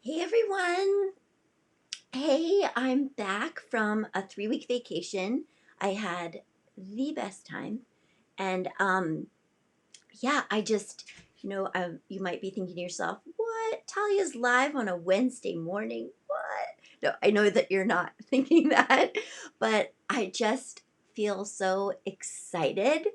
Hey everyone. Hey, I'm back from a 3-week vacation. I had the best time. And yeah, I just, you might be thinking to yourself, what? Talia's live on a Wednesday morning. What? No, I know that you're not thinking that, but I just feel so excited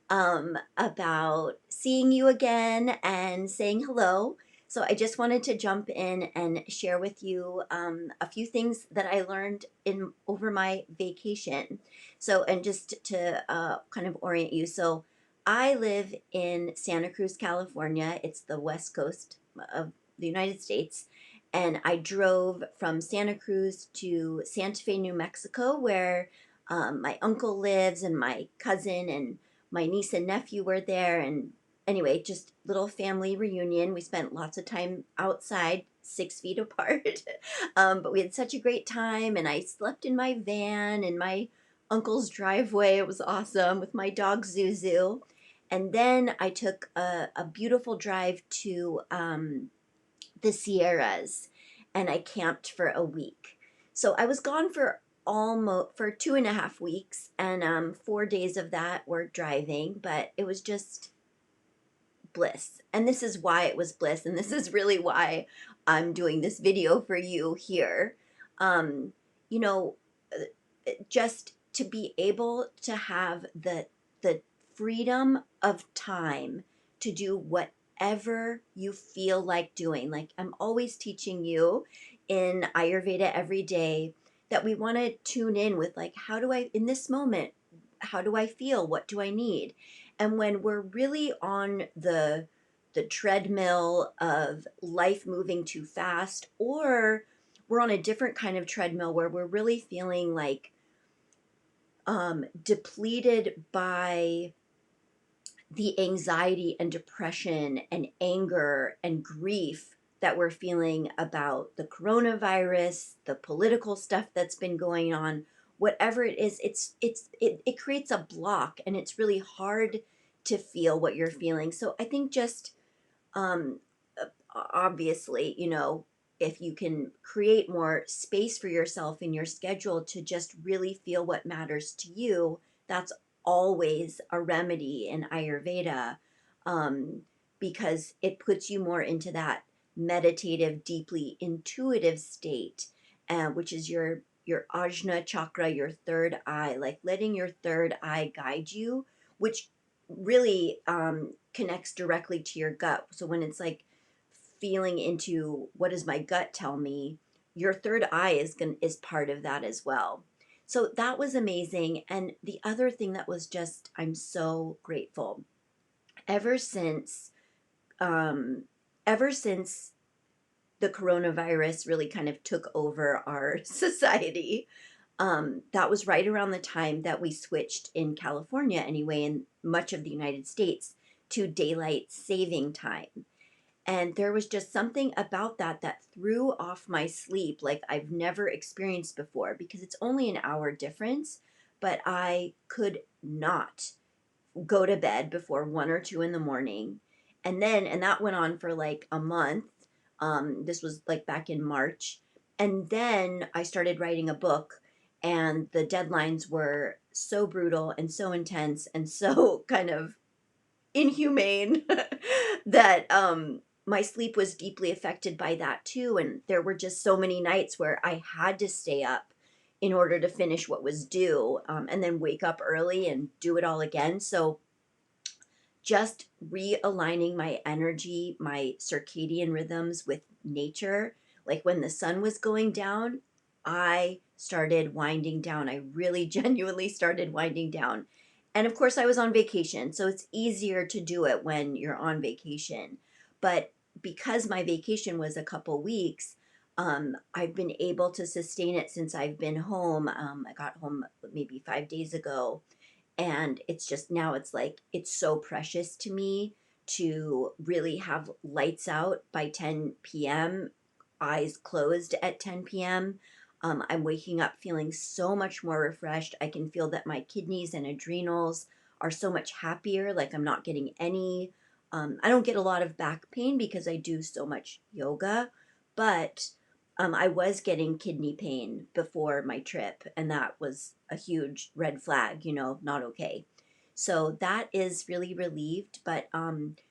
about seeing you again and saying hello. So I just wanted to jump in and share with you a few things that I learned in over my vacation. So, and just to kind of orient you. So I live in Santa Cruz, California. It's the west coast of the United States. And I drove from Santa Cruz to Santa Fe, New Mexico, where my uncle lives, and my cousin and my niece and nephew were there. And anyway, just little family reunion. We spent lots of time outside, 6 feet apart. But we had such a great time, and I slept in my van in my uncle's driveway. It was awesome with my dog Zuzu. And then I took a beautiful drive to the Sierras, and I camped for a week. So I was gone for almost for 2.5 weeks, and 4 days of that were driving, but it was just bliss. And this is why it was bliss, and this is really why I'm doing this video for you here. Um, you know, just to be able to have the freedom of time to do whatever you feel like doing. Like I'm always teaching you in Ayurveda every day that we want to tune in with, like, how do I in this moment, how do I feel, what do I need? And when we're really on the treadmill of life moving too fast, or we're on a different kind of treadmill where we're really feeling like depleted by the anxiety and depression and anger and grief that we're feeling about the coronavirus, the political stuff that's been going on, whatever it is, it creates a block, and it's really hard to feel what you're feeling. So I think just um, obviously, if you can create more space for yourself in your schedule to just really feel what matters to you, that's always a remedy in Ayurveda, um, because it puts you more into that meditative, deeply intuitive state, which is your ajna chakra, your third eye, like letting your third eye guide you, which really connects directly to your gut. So when it's like feeling into what does my gut tell me, your third eye is part of that as well. So that was amazing. And the other thing that was just, I'm so grateful. Ever since um ever since the coronavirus really kind of took over our society, that was right around the time that we switched in California, anyway, in much of the United States, to daylight saving time. And there was just something about that that threw off my sleep like I've never experienced before, because it's only an hour difference, but I could not go to bed before 1 or 2 in the morning. And that went on for like a month. This was like back in March. And then I started writing a book, and the deadlines were so brutal and so intense and so kind of inhumane that my sleep was deeply affected by that too. And there were just so many nights where I had to stay up in order to finish what was due, and then wake up early and do it all again. So just realigning my energy, my circadian rhythms with nature. Like when the sun was going down, I started winding down. I really genuinely started winding down. And of course, I was on vacation, so it's easier to do it when you're on vacation. But because my vacation was a couple weeks, I've been able to sustain it since I've been home. I got home maybe 5 days ago, and it's just now it's like it's so precious to me to really have lights out by 10 p.m., eyes closed at 10 p.m. I'm waking up feeling so much more refreshed. I can feel that my kidneys and adrenals are so much happier. Like I'm not getting any I don't get a lot of back pain because I do so much yoga, But I was getting kidney pain before my trip, and that was a huge red flag, not okay. So that is really relieved. But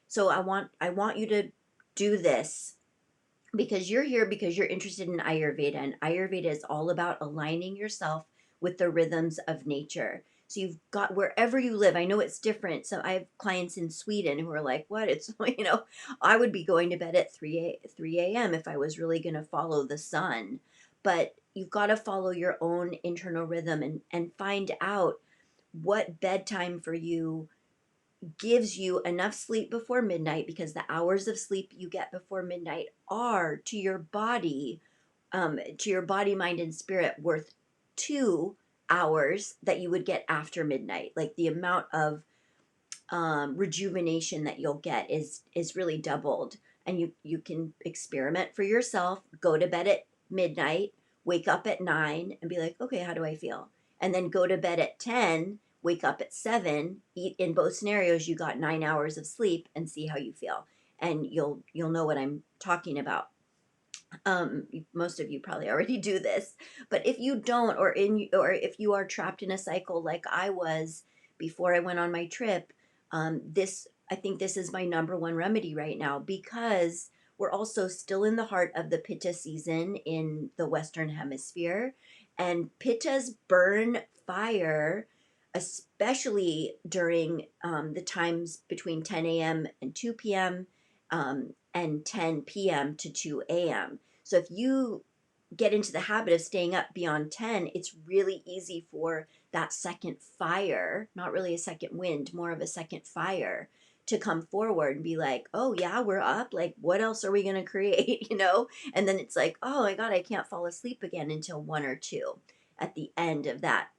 so I want you to do this because you're here because you're interested in Ayurveda, and Ayurveda is all about aligning yourself with the rhythms of nature. So you've got wherever you live. I know it's different. So I have clients in Sweden who are like, "What? It's I would be going to bed at 3 a.m. if I was really going to follow the sun." But you've got to follow your own internal rhythm and find out what bedtime for you gives you enough sleep before midnight, because the hours of sleep you get before midnight are to your body, mind, and spirit worth 2 hours that you would get after midnight. Like the amount of rejuvenation that you'll get is really doubled. And you can experiment for yourself. Go to bed at midnight, wake up at 9, and be like, okay, how do I feel? And then go to bed at 10, wake up at 7. Eat in both scenarios. You got 9 hours of sleep, and see how you feel. And you'll know what I'm talking about. Most of you probably already do this, but if you don't, or if you are trapped in a cycle like I was before I went on my trip, this I think this is my number one remedy right now, because we're also still in the heart of the pitta season in the Western Hemisphere, and pittas burn fire, especially during the times between 10 a.m. and 2 p.m. And 10 p.m. to 2 a.m. So if you get into the habit of staying up beyond 10, it's really easy for that second fire, not really a second wind, more of a second fire, to come forward and be like, oh yeah, we're up. Like, what else are we going to create? And then it's like, oh my God, I can't fall asleep again until 1 or 2 at the end of that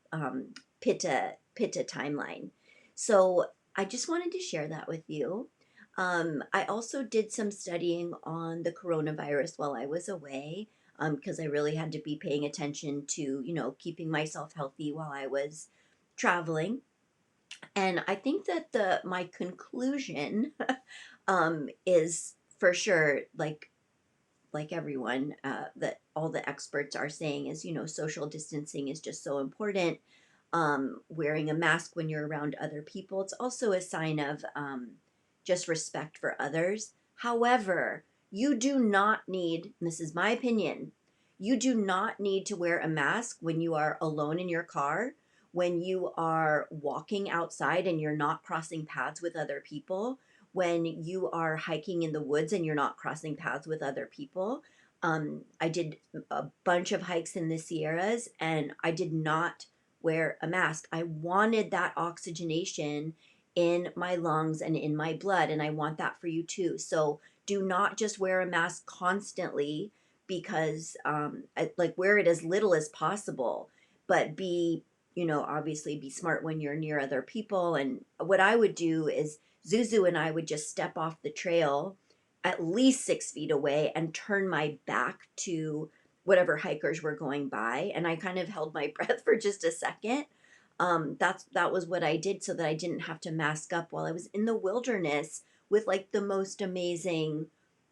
pitta timeline. So I just wanted to share that with you. I also did some studying on the coronavirus while I was away, because I really had to be paying attention to, keeping myself healthy while I was traveling. And I think that the my conclusion is for sure, like everyone, that all the experts are saying is, social distancing is just so important. Wearing a mask when you're around other people, it's also a sign of just respect for others. However, you do not need, and this is my opinion, you do not need to wear a mask when you are alone in your car, when you are walking outside and you're not crossing paths with other people, when you are hiking in the woods and you're not crossing paths with other people. I did a bunch of hikes in the Sierras, and I did not wear a mask. I wanted that oxygenation in my lungs and in my blood, and I want that for you too. So do not just wear a mask constantly, because like, wear it as little as possible, but obviously be smart when you're near other people. And what I would do is Zuzu and I would just step off the trail at least 6 feet away and turn my back to whatever hikers were going by, and I kind of held my breath for just a second. That was what I did, so that I didn't have to mask up while I was in the wilderness with like the most amazing,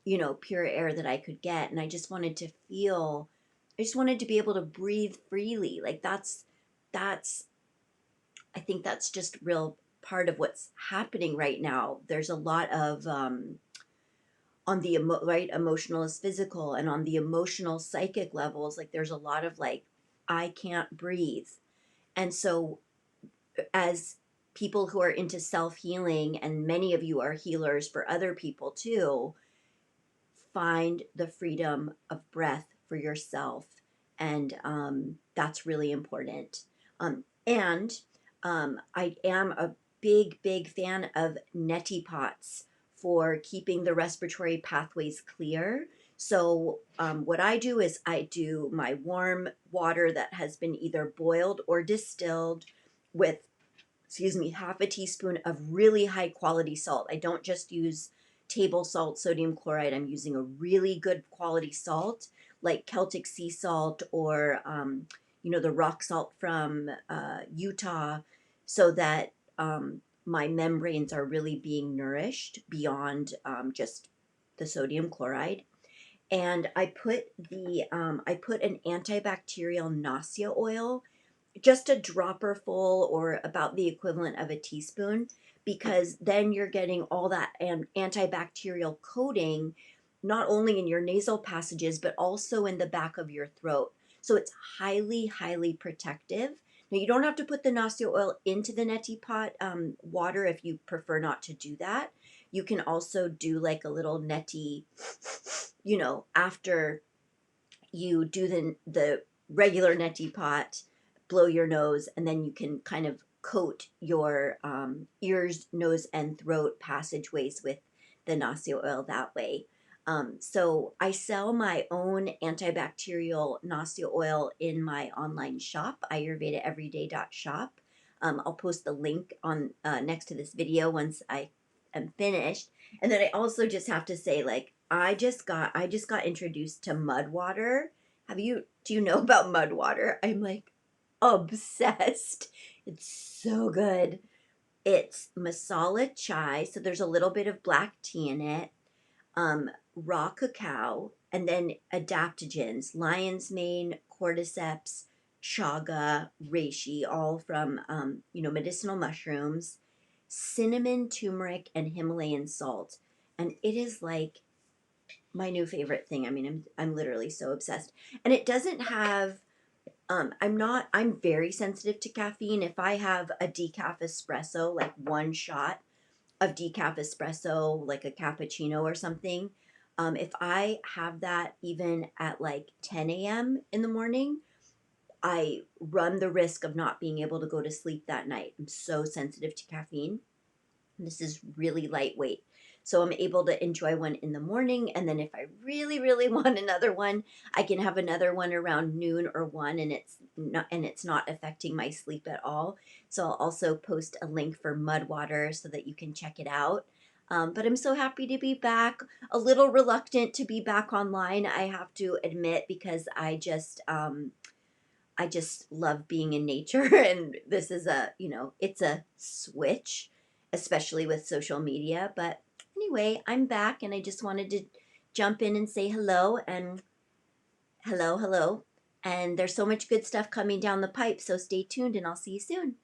pure air that I could get. And I just wanted to be able to breathe freely. Like that's I think that's just real part of what's happening right now. There's a lot of on the right, emotional is physical, and on the emotional psychic levels, like, there's a lot of like, I can't breathe. And so, as people who are into self-healing, and many of you are healers for other people too, find the freedom of breath for yourself. And that's really important. And I am a big fan of neti pots for keeping the respiratory pathways clear. So what I do is I do my warm water that has been either boiled or distilled with, half a teaspoon of really high quality salt. I don't just use table salt, sodium chloride. I'm using a really good quality salt, like Celtic sea salt, or the rock salt from Utah, so that my membranes are really being nourished beyond just the sodium chloride. and I put an antibacterial Nasya oil, just a dropper full or about the equivalent of a teaspoon, because then you're getting all that antibacterial coating not only in your nasal passages but also in the back of your throat. So it's highly, highly protective. Now, you don't have to put the Nasya oil into the neti pot water if you prefer not to do that. You can also do like a little neti, after you do the regular neti pot, blow your nose, and then you can kind of coat your ears, nose, and throat passageways with the Nasya oil that way. So I sell my own antibacterial Nasya oil in my online shop, ayurvedaeveryday.shop. I'll post the link on next to this video once I am finished. And then I also just have to say, like, I just got introduced to mud water. Do you know about mud water? I'm like obsessed. It's so good. It's masala chai, so there's a little bit of black tea in it, raw cacao, and then adaptogens, lion's mane, cordyceps, chaga, reishi, all from medicinal mushrooms, cinnamon, turmeric, and Himalayan salt. And it is like my new favorite thing. I mean, I'm literally so obsessed. And it doesn't have I'm very sensitive to caffeine. If I have a decaf espresso, like one shot of decaf espresso, like a cappuccino or something, if I have that even at like 10 a.m. in the morning, I run the risk of not being able to go to sleep that night. I'm so sensitive to caffeine. This is really lightweight. So I'm able to enjoy one in the morning. And then if I really, really want another one, I can have another one around noon or 1, and it's not affecting my sleep at all. So I'll also post a link for mud water so that you can check it out. But I'm so happy to be back. A little reluctant to be back online, I have to admit, because I just love being in nature, and this is it's a switch, especially with social media. But anyway, I'm back, and I just wanted to jump in and say hello, and hello, hello. And there's so much good stuff coming down the pipe, so stay tuned, and I'll see you soon.